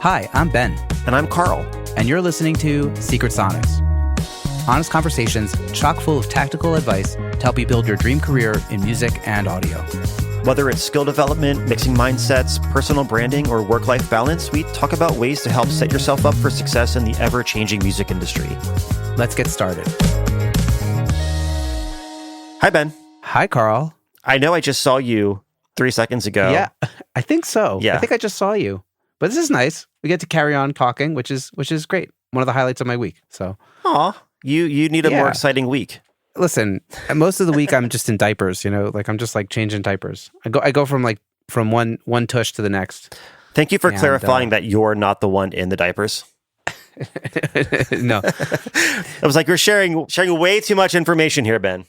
Hi, I'm Ben. And I'm Carl. And you're listening to Secret Sonics. Honest conversations chock full of tactical advice to help you build your dream career in music and audio. Whether it's skill development, mixing mindsets, personal branding, or work-life balance, we talk about ways to help set yourself up for success in the ever-changing music industry. Let's get started. Hi, Ben. Hi, Carl. I know I just saw you 3 seconds ago. Yeah, I think so. Yeah. I think I just saw you. But this is nice. We get to carry on talking, which is great. One of the highlights of my week. So, Aw, you need a more exciting week. Listen, most of the week I'm just in diapers, I'm just like changing diapers. I go from one tush to the next. Thank you for clarifying that you're not the one in the diapers. No. I was like, you're sharing way too much information here, Ben.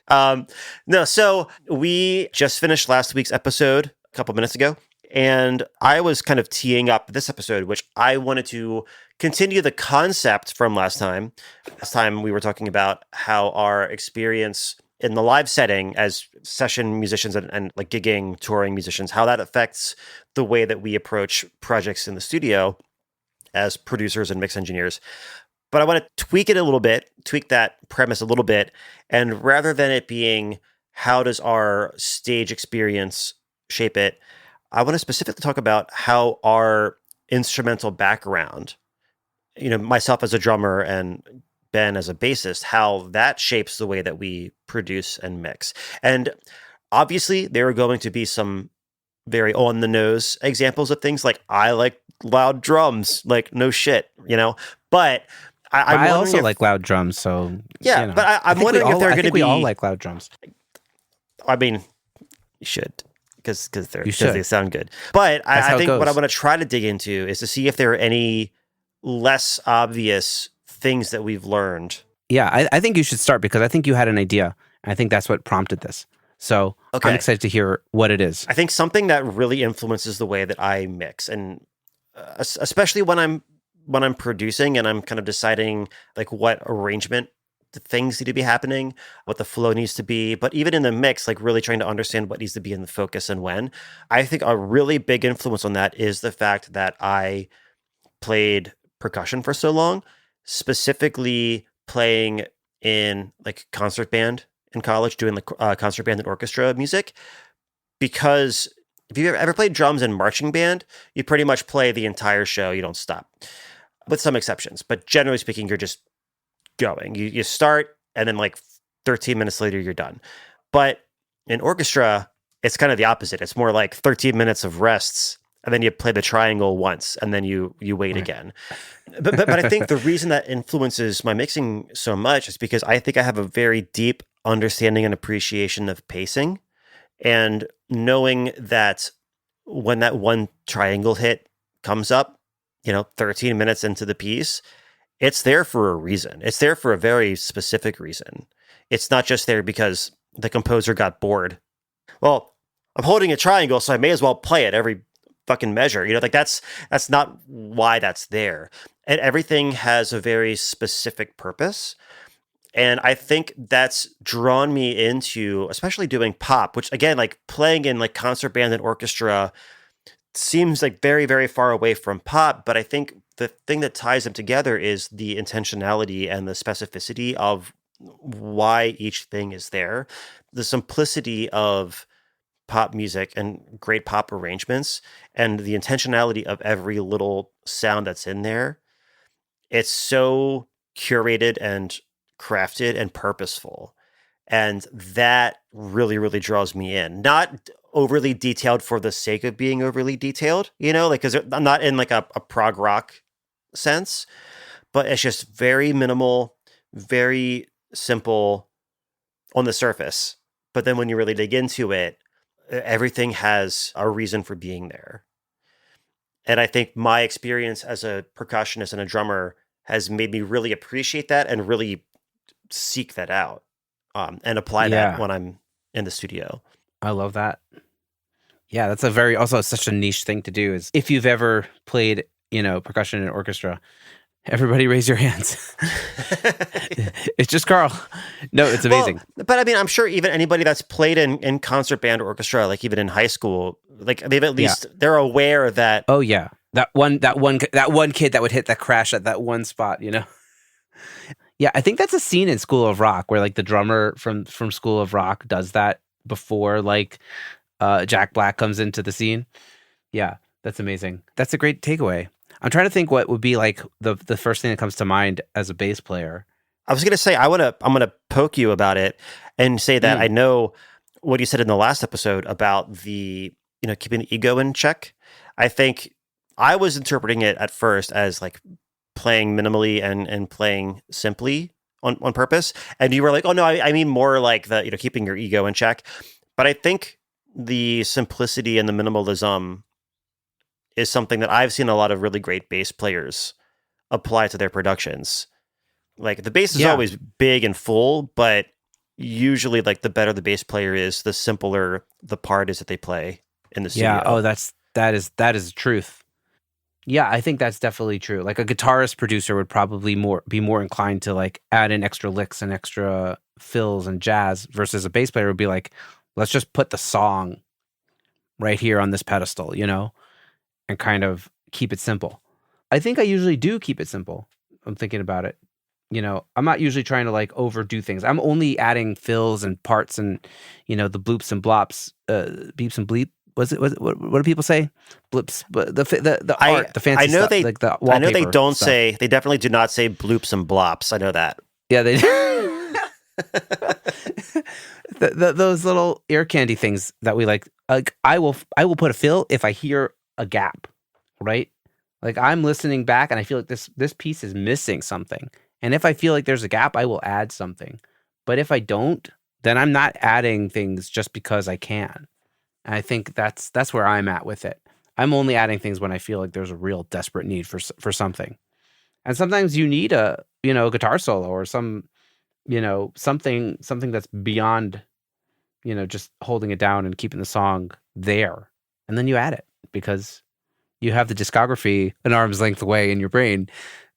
No, so we just finished last week's episode a couple minutes ago, and I was kind of teeing up this episode, which I wanted to continue the concept from last time. Last time we were talking about how our experience in the live setting as session musicians and like gigging, touring musicians, how that affects the way that we approach projects in the studio as producers and mix engineers. But I want to tweak it a little bit, tweak that premise a little bit. And rather than it being how does our stage experience shape it, I want to specifically talk about how our instrumental background, myself as a drummer and Ben as a bassist, how that shapes the way that we produce and mix. And obviously, there are going to be some very on-the-nose examples of things like, I like loud drums, like no shit, But I also like loud drums, so... Yeah, but I'm wondering if they're going to be... we all like loud drums. I mean, you should. Because they sound good. But I think what I want to try to dig into is to see if there are any less obvious things that we've learned. Yeah, I think you should start because I think you had an idea. I think that's what prompted this. So okay. I'm excited to hear what it is. I think something that really influences the way that I mix, and especially when I'm producing and I'm kind of deciding like what arrangement the things need to be happening, what the flow needs to be, but even in the mix, like really trying to understand what needs to be in the focus and when. I think a really big influence on that is the fact that I played percussion for so long, specifically playing in like concert band in college, doing like concert band and orchestra music. Because if you've ever played drums in marching band, you pretty much play the entire show. You don't stop, with some exceptions. But generally speaking, you're just going. You start, and then like 13 minutes later, you're done. But in orchestra, it's kind of the opposite. It's more like 13 minutes of rests, and then you play the triangle once, and then you wait again. But I think the reason that influences my mixing so much is because I think I have a very deep understanding and appreciation of pacing, and knowing that when that one triangle hit comes up, 13 minutes into the piece, it's there for a reason. It's there for a very specific reason. It's not just there because the composer got bored. Well, I'm holding a triangle, so I may as well play it every fucking measure. That's not why that's there. And everything has a very specific purpose. And I think that's drawn me into, especially doing pop, which again, like playing in like concert band and orchestra seems like very, very far away from pop. But I think the thing that ties them together is the intentionality and the specificity of why each thing is there. The simplicity of pop music and great pop arrangements and the intentionality of every little sound that's in there. It's so curated and crafted and purposeful. And that really, really draws me in. Not overly detailed for the sake of being overly detailed, because I'm not in like a prog rock sense, but it's just very minimal, very simple on the surface. But then when you really dig into it, everything has a reason for being there. And I think my experience as a percussionist and a drummer has made me really appreciate that and really seek that out and apply that when I'm in the studio. I love that. Yeah, that's also such a niche thing to do. Is if you've ever played, percussion in an orchestra, everybody raise your hands. It's just Carl. No, it's amazing. Well, but I mean, I'm sure even anybody that's played in concert band or orchestra, like even in high school, like they've at least, they're aware that. Oh, yeah. that one kid that would hit that crash at that one spot, Yeah, I think that's a scene in School of Rock where like the drummer from School of Rock does that before like Jack Black comes into the scene. Yeah, that's amazing. That's a great takeaway. I'm trying to think what would be like the first thing that comes to mind as a bass player. I was gonna say I'm gonna poke you about it and say that I Mm, know what you said in the last episode about the keeping the ego in check. I think I was interpreting it at first as like playing minimally and playing simply on purpose, and you were like, oh no, I mean more like the keeping your ego in check. But I think the simplicity and the minimalism is something that I've seen a lot of really great bass players apply to their productions. Like the bass is yeah. always big and full, but usually like the better the bass player is, the simpler the part is that they play in the Yeah. Oh, studio. that is truth. Yeah, I think that's definitely true. Like a guitarist producer would probably be more inclined to like add in extra licks and extra fills and jazz versus a bass player would be like, let's just put the song right here on this pedestal, and kind of keep it simple. I think I usually do keep it simple. I'm thinking about it. I'm not usually trying to like overdo things. I'm only adding fills and parts and the bloops and blops, beeps and bleep. What do people say? Blips, but the I art, the fancy I know stuff, they like the I know they wallpaper don't stuff. say, they definitely do not say bloops and blops. I know that. Yeah, they those little ear candy things that we like. Like I will put a fill if I hear a gap, right? Like I'm listening back and I feel like this piece is missing something. And if I feel like there's a gap, I will add something. But if I don't, then I'm not adding things just because I can. And I think that's where I'm at with it. I'm only adding things when I feel like there's a real desperate need for something. And sometimes you need a guitar solo or something that's beyond just holding it down and keeping the song there. And then you add it because you have the discography an arm's length away in your brain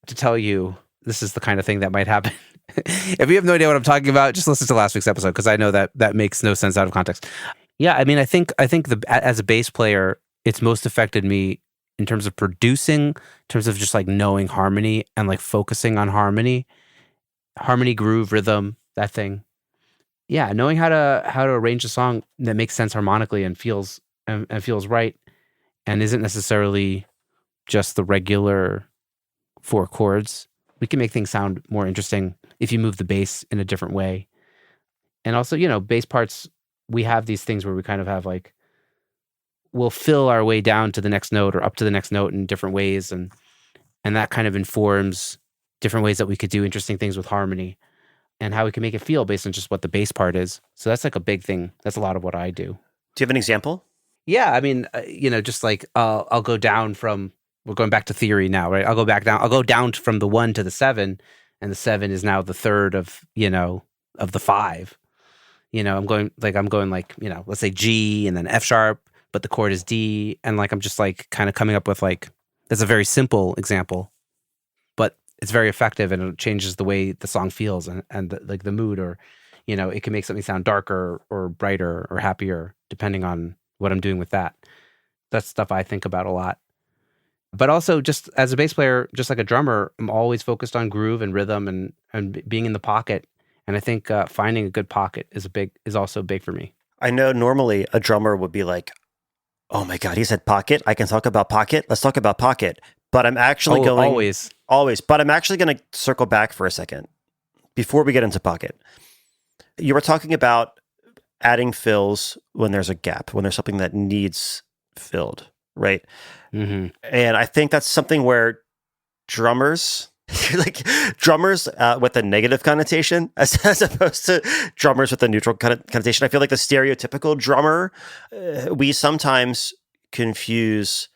to tell you this is the kind of thing that might happen. If you have no idea what I'm talking about, just listen to last week's episode because I know that makes no sense out of context. Yeah, I mean, I think as a bass player, it's most affected me in terms of producing, in terms of just like knowing harmony and like focusing on harmony, groove, rhythm, that thing. Yeah, knowing how to arrange a song that makes sense harmonically and feels right and isn't necessarily just the regular four chords. We can make things sound more interesting if you move the bass in a different way. And also, bass parts, we have these things where we kind of have like we'll fill our way down to the next note or up to the next note in different ways and that kind of informs different ways that we could do interesting things with harmony and how we can make it feel based on just what the bass part is. So that's like a big thing. That's a lot of what I do. Do you have an example? Yeah, I mean, just like I'll go down from. We're going back to theory now, right? I'll go back down. I'll go down from the 1 to the 7, and the 7 is now the third of the 5. I'm going like let's say G and then F sharp, but the chord is D, and like I'm just like kind of coming up with like that's a very simple example, but it's very effective and it changes the way the song feels and like the mood or it can make something sound darker or brighter or happier depending on what I'm doing with that. That's stuff I think about a lot. But also just as a bass player, just like a drummer, I'm always focused on groove and rhythm and being in the pocket. And I think finding a good pocket is also big for me. I know normally a drummer would be like, oh my God, he said pocket. I can talk about pocket. Let's talk about pocket. But I'm actually Oh, going always. always, but I'm actually going to circle back for a second before we get into pocket. You were talking about adding fills when there's a gap, when there's something that needs filled, right? Hmm. And I think that's something where drummers, like drummers with a negative connotation, as opposed to drummers with a neutral connotation. I feel like the stereotypical drummer, we sometimes confuse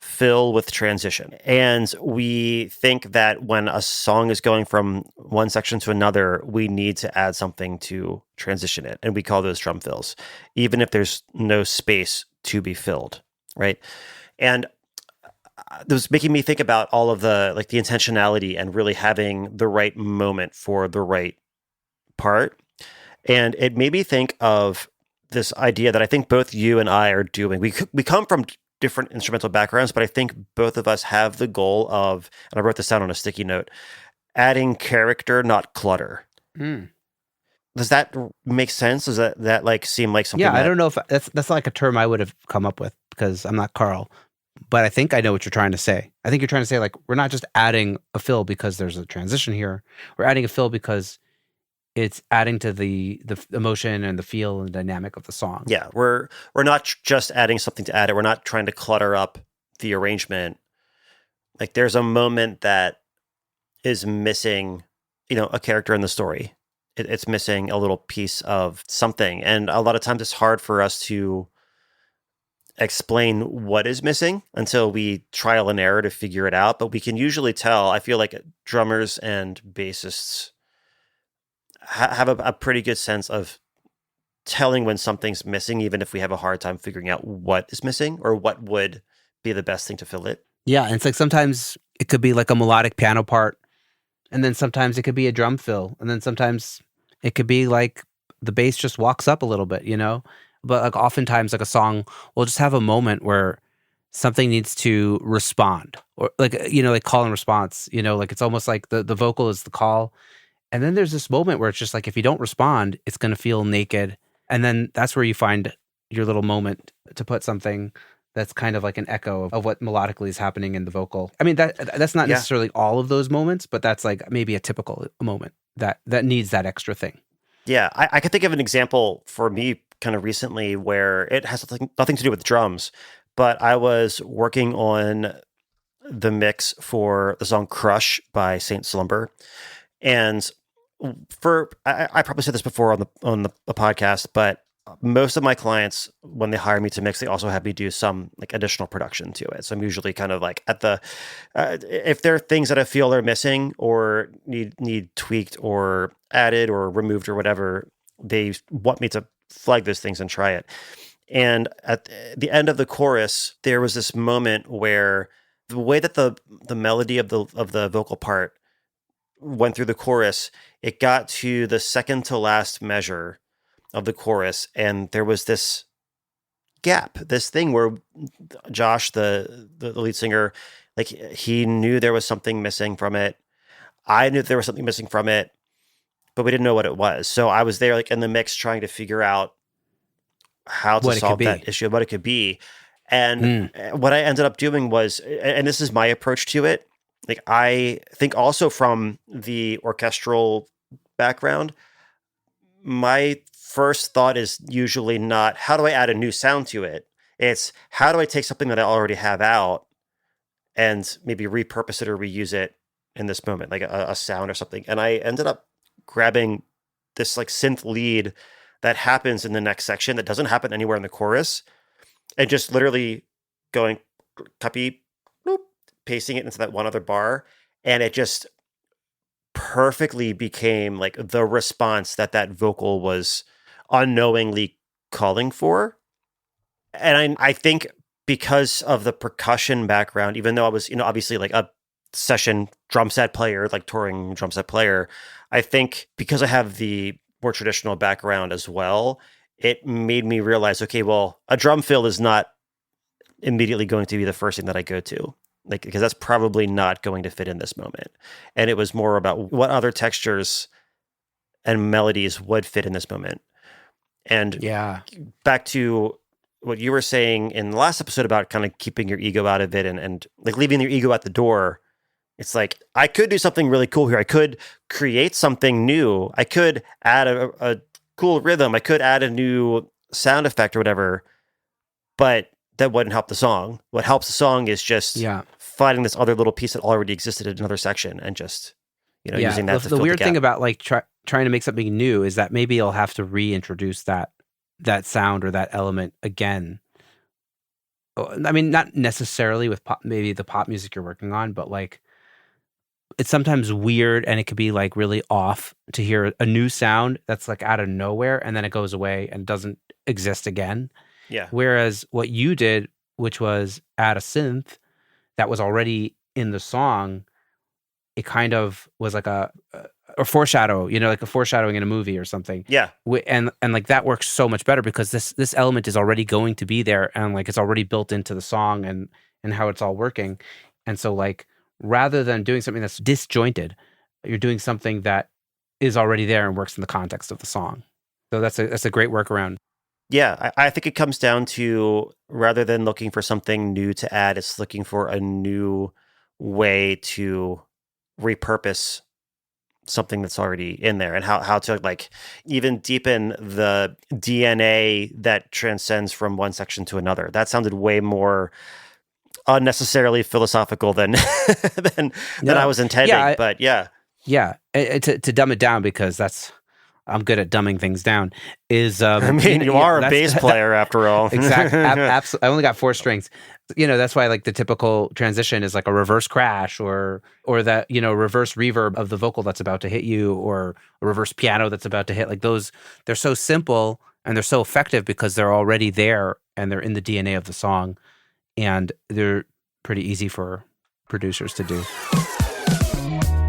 fill with transition. And we think that when a song is going from one section to another, we need to add something to transition it. And we call those drum fills, even if there's no space to be filled, right? And it was making me think about all of the intentionality and really having the right moment for the right part. And it made me think of this idea that I think both you and I are doing. We come from different instrumental backgrounds, but I think both of us have the goal of, and I wrote this down on a sticky note, adding character, not clutter. Mm. Does that make sense? Does that like seem like something Yeah, I that, don't know if that's not like a term I would have come up with because I'm not Carl, but I think I know what you're trying to say. I think you're trying to say like we're not just adding a fill because there's a transition here. We're adding a fill because it's adding to the emotion and the feel and dynamic of the song. yeah, we're not just adding something to add it. We're not trying to clutter up the arrangement. Like there's a moment that is missing, a character in the story. It's missing a little piece of something. And a lot of times it's hard for us to explain what is missing until we trial and error to figure it out. But we can usually tell. I feel like drummers and bassists have a pretty good sense of telling when something's missing, even if we have a hard time figuring out what is missing or what would be the best thing to fill it. Yeah, and it's like sometimes it could be like a melodic piano part, and then sometimes it could be a drum fill, and then sometimes it could be like the bass just walks up a little bit, But like oftentimes, like a song will just have a moment where something needs to respond, or like like call and response. Like it's almost like the vocal is the call, and then there's this moment where it's just like if you don't respond, it's going to feel naked, and then that's where you find your little moment to put something that's kind of like an echo of what melodically is happening in the vocal. I mean that's not Yeah. necessarily all of those moments, but that's like maybe a typical moment that needs that extra thing. Yeah, I could think of an example for me kind of recently where it has nothing to do with drums, but I was working on the mix for the song Crush by Saint Slumber. And I probably said this before on the podcast, but most of my clients, when they hire me to mix, they also have me do some like additional production to it. So I'm usually kind of like at the if there are things that I feel are missing or need tweaked or added or removed or whatever, they want me to flag those things and try it. And at the end of the chorus, there was this moment where the way that the melody of the vocal part went through the chorus, it got to the second to last measure of the chorus, and there was this gap, this thing where Josh, the lead singer, like he knew there was something missing from it. I knew there was something missing from it, but we didn't know what it was. So I was there like in the mix trying to figure out how to solve that issue, what it could be. And what I ended up doing was, and this is my approach to it, like I think also from the orchestral background, my first thought is usually not how do I add a new sound to it? It's how do I take something that I already have out and maybe repurpose it or reuse it in this moment, like a sound or something. And I ended up grabbing this like synth lead that happens in the next section that doesn't happen anywhere in the chorus, and just literally going copy, bloop, pasting it into that one other bar, and it just perfectly became like the response that vocal was unknowingly calling for. And I think because of the percussion background, even though I was, obviously like a session drum set player, like touring drum set player, I think because I have the more traditional background as well, it made me realize, okay, well, a drum fill is not immediately going to be the first thing that I go to, like, because that's probably not going to fit in this moment. And it was more about what other textures and melodies would fit in this moment. And back to what you were saying in the last episode about kind of keeping your ego out of it and like leaving your ego at the door. It's like, I could do something really cool here. I could create something new. I could add a cool rhythm. I could add a new sound effect or whatever, but that wouldn't help the song. What helps the song is just finding this other little piece that already existed in another section and just, using that to fill the weird gap. thing about like trying to make something new is that maybe you'll have to reintroduce that sound or that element again. I mean, not necessarily with maybe the pop music you're working on, but like it's sometimes weird and it could be like really off to hear a new sound that's like out of nowhere and then it goes away and doesn't exist again. Yeah. Whereas what you did, which was add a synth that was already in the song, it kind of was like a foreshadow, like a foreshadowing in a movie or something. Yeah. And like that works so much better because this element is already going to be there, and like it's already built into the song and how it's all working. And so like rather than doing something that's disjointed, you're doing something that is already there and works in the context of the song. So that's a great workaround. Yeah, I think it comes down to, rather than looking for something new to add, it's looking for a new way to repurpose something that's already in there, and how to like even deepen the DNA that transcends from one section to another. That sounded way more unnecessarily philosophical than than I was intending. But yeah. To dumb it down, because I'm good at dumbing things down. I mean, you are a bass player after all. Exactly. Absolutely. I only got 4 strings. That's why like the typical transition is like a reverse crash or that, reverse reverb of the vocal that's about to hit you, or a reverse piano that's about to hit. Like those, they're so simple and they're so effective because they're already there and they're in the DNA of the song, and they're pretty easy for producers to do.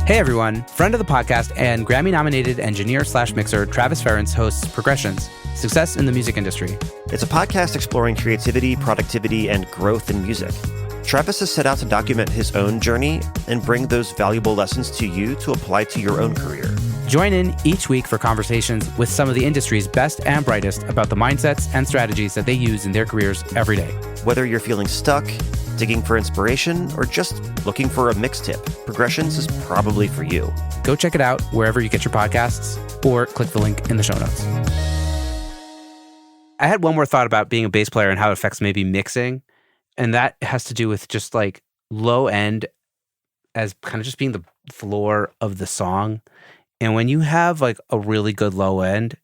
Hey everyone, friend of the podcast and Grammy-nominated engineer/mixer Travis Ferentz hosts Progressions, Success in the Music Industry. It's a podcast exploring creativity, productivity, and growth in music. Travis has set out to document his own journey and bring those valuable lessons to you to apply to your own career. Join in each week for conversations with some of the industry's best and brightest about the mindsets and strategies that they use in their careers every day. Whether you're feeling stuck, digging for inspiration, or just looking for a mix tip, Progressions is probably for you. Go check it out wherever you get your podcasts, or click the link in the show notes. I had one more thought about being a bass player and how it affects maybe mixing, and that has to do with just like low end as kind of just being the floor of the song. And when you have like a really good low end,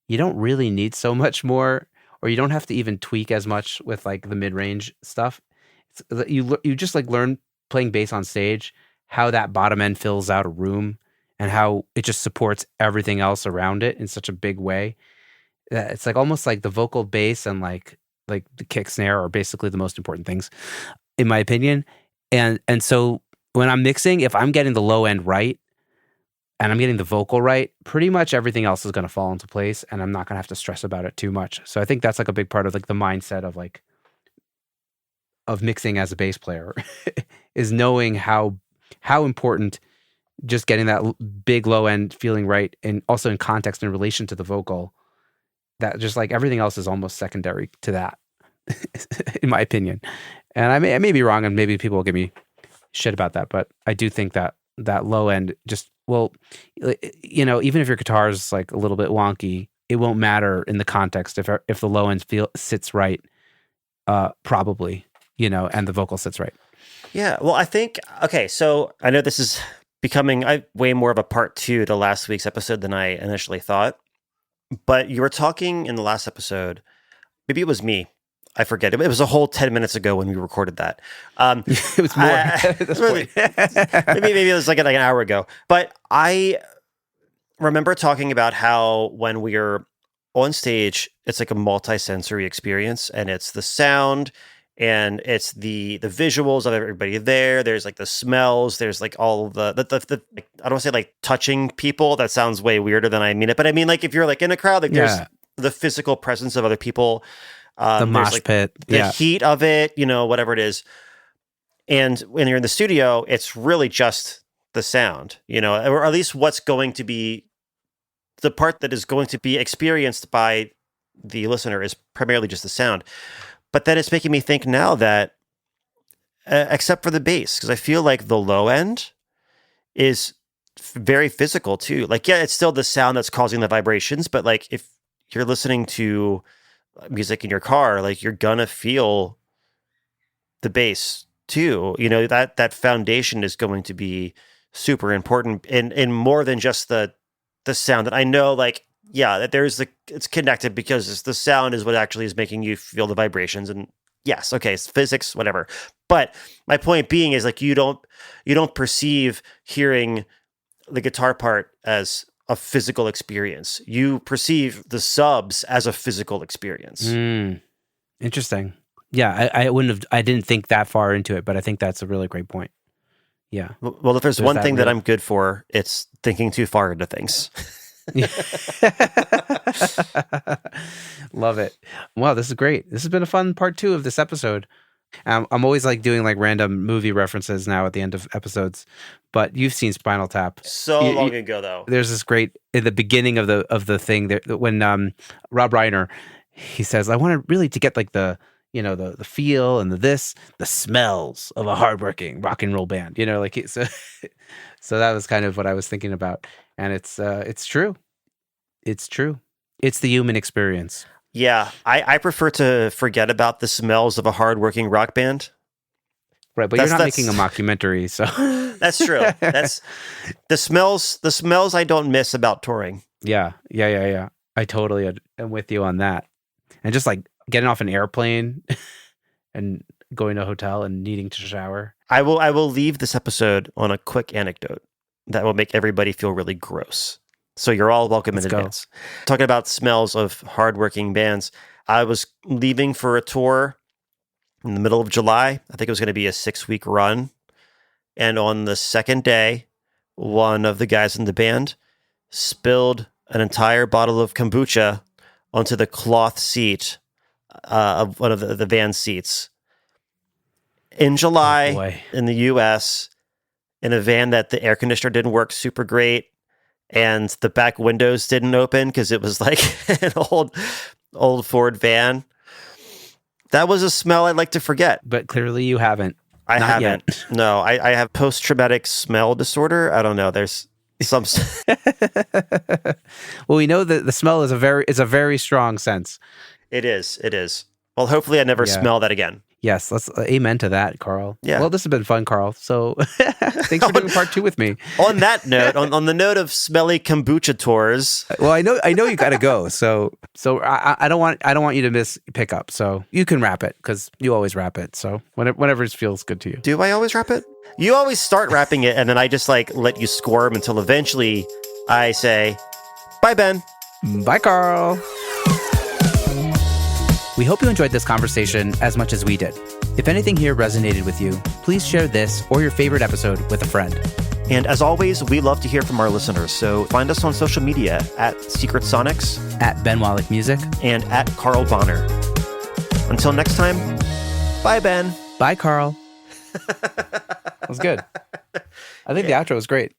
you don't really need so much more, or you don't have to even tweak as much with like the mid-range stuff. You just like learn playing bass on stage how that bottom end fills out a room and how it just supports everything else around it in such a big way. It's like almost like the vocal bass and like the kick snare are basically the most important things in my opinion. And so when I'm mixing, if I'm getting the low end right and I'm getting the vocal right, pretty much everything else is going to fall into place, and I'm not going to have to stress about it too much. So I think that's like a big part of like the mindset of mixing as a bass player is knowing how important just getting that big low end feeling right, and also in context in relation to the vocal, that just like everything else is almost secondary to that in my opinion. And I may be wrong, and maybe people will give me shit about that, but I do think that low end just, well, even if your guitar is like a little bit wonky, it won't matter in the context if the low end sits right, probably. And the vocal sits right. Yeah, well, I think, okay, so I know this is becoming way more of a part 2 to last week's episode than I initially thought, but you were talking in the last episode, maybe it was me, I forget, it was a whole 10 minutes ago when we recorded that. It was more at this point. maybe it was like an hour ago, but I remember talking about how when we're on stage, it's like a multi-sensory experience, and it's the sound, and it's the visuals of everybody there. There's like the smells. There's like all the like, I don't want to say like touching people. That sounds way weirder than I mean it. But I mean, like if you're like in a crowd, like there's the physical presence of other people. The mosh pit. The heat of it, whatever it is. And when you're in the studio, it's really just the sound, or at least what's going to be the part that is going to be experienced by the listener is primarily just the sound. But then it's making me think now that, except for the bass, because I feel like the low end is very physical too. Like, yeah, it's still the sound that's causing the vibrations, but like if you're listening to music in your car, like you're gonna feel the bass too. That foundation is going to be super important in more than just the sound. That I know, like, yeah, that it's connected because the sound is what actually is making you feel the vibrations. And yes, okay, it's physics, whatever. But my point being is like you don't perceive hearing the guitar part as a physical experience. You perceive the subs as a physical experience. Interesting. Yeah, I didn't think that far into it, but I think that's a really great point. Yeah. Well, if there's There's one that thing that real- I'm good for, it's thinking too far into things. Love it. Wow, this is great. This has been a fun part 2 of this episode. I'm always like doing like random movie references now at the end of episodes, but you've seen Spinal Tap. So long ago, though. There's this great in the beginning of the thing there when Rob Reiner, he says, I want really to get like the the feel and the smells of a hardworking rock and roll band, like so so that was kind of what I was thinking about, and it's true. It's true. It's the human experience. Yeah, I prefer to forget about the smells of a hardworking rock band. Right, but you're not making a mockumentary, so that's true. That's the smells I don't miss about touring. Yeah. I totally am with you on that. And just like getting off an airplane and going to a hotel and needing to shower. I will leave this episode on a quick anecdote that will make everybody feel really gross. So you're all welcome in advance. Talking about smells of hardworking bands, I was leaving for a tour in the middle of July. I think it was going to be a 6-week run. And on the second day, one of the guys in the band spilled an entire bottle of kombucha onto the cloth seat of one of the van seats. In July, in the US, in a van that the air conditioner didn't work super great, and the back windows didn't open because it was like an old Ford van. That was a smell I'd like to forget. But clearly you haven't. I Not haven't. Yet. No, I have post-traumatic smell disorder. I don't know. There's some... Well, we know that the smell is a very strong sense. It is. Well, hopefully I never smell that again. Yes, let's amen to that, Carl. Yeah. Well, this has been fun, Carl. So thanks for doing part 2 with me. On that note, on the note of smelly kombucha tours. Well, I know you got to go. So I don't want you to miss pickup. So you can wrap it because you always wrap it. So whenever it feels good to you. Do I always wrap it? You always start wrapping it, and then I just like let you squirm until eventually I say, "Bye, Ben." Bye, Carl. We hope you enjoyed this conversation as much as we did. If anything here resonated with you, please share this or your favorite episode with a friend. And as always, we love to hear from our listeners, so find us on social media at Secret Sonics, at Ben Wallach Music, and at Carl Bonner. Until next time, bye, Ben. Bye, Carl. That was good. I think the outro was great.